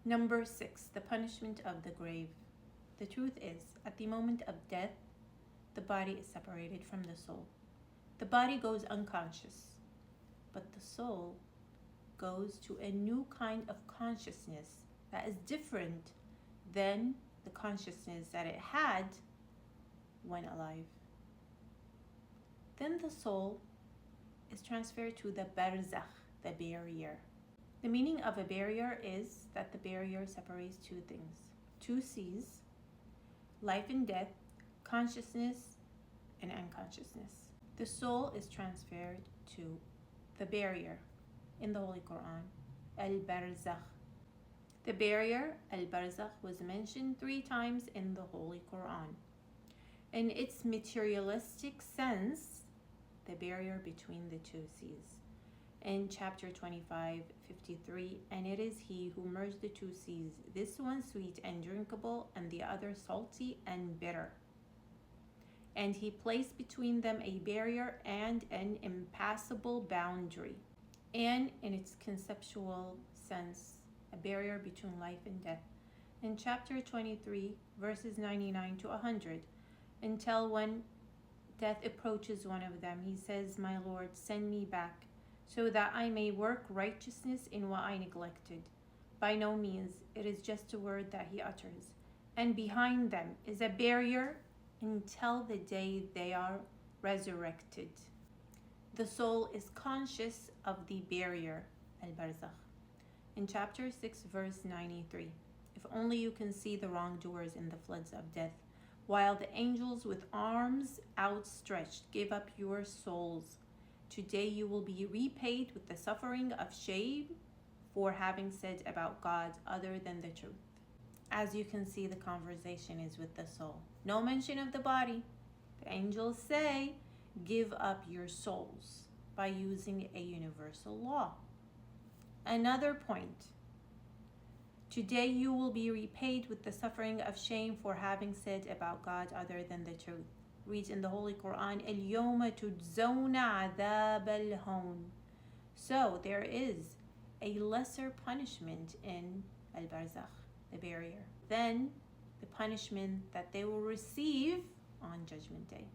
Number 6, the punishment of the grave. The truth is, at the moment of death, the body is separated from the soul. The body goes unconscious, but the soul goes to a new kind of consciousness that is different than the consciousness that it had when alive. Then the soul is transferred to the barzakh, the barrier. The meaning of a barrier is that the barrier separates two things, two seas, life and death, consciousness and unconsciousness. The soul is transferred to the barrier in the Holy Quran, al-barzakh. The barrier, al-barzakh, was mentioned 3 times in the Holy Quran. In its materialistic sense, the barrier between the two seas. In chapter 25:53, and it is he who merged the two seas, this one sweet and drinkable, and the other salty and bitter. And he placed between them a barrier and an impassable boundary. And in its conceptual sense, a barrier between life and death. In chapter 23, verses 99 to 100, until when death approaches one of them, he says, "My Lord, send me back, so that I may work righteousness in what I neglected." By no means, it is just a word that he utters. And behind them is a barrier until the day they are resurrected. The soul is conscious of the barrier, al-barzakh. In chapter 6, verse 93, if only you can see the wrongdoers in the floods of death, while the angels with arms outstretched give up your souls. Today you will be repaid with the suffering of shame for having said about God other than the truth. As you can see, the conversation is with the soul. No mention of the body. The angels say, give up your souls, by using a universal law. Another point. Today you will be repaid with the suffering of shame for having said about God other than the truth. Reads in the Holy Quran, الْيَوْمَ تُجْزَوْنَ عَذَابَ الْهَوْنِ. So there is a lesser punishment in al-barzakh, the barrier, than the punishment that they will receive on Judgment Day.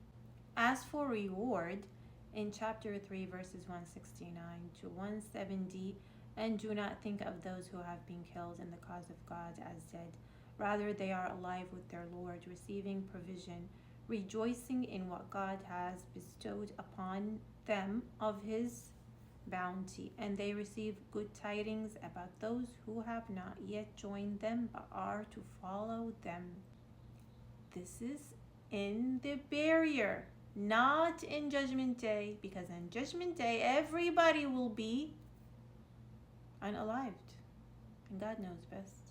As for reward, in chapter 3, verses 169 to 170, and do not think of those who have been killed in the cause of God as dead. Rather, they are alive with their Lord, receiving provision, rejoicing in what God has bestowed upon them of his bounty. And they receive good tidings about those who have not yet joined them, but are to follow them. This is in the barrier, not in Judgment Day, because in Judgment Day, everybody will be unalived, and God knows best.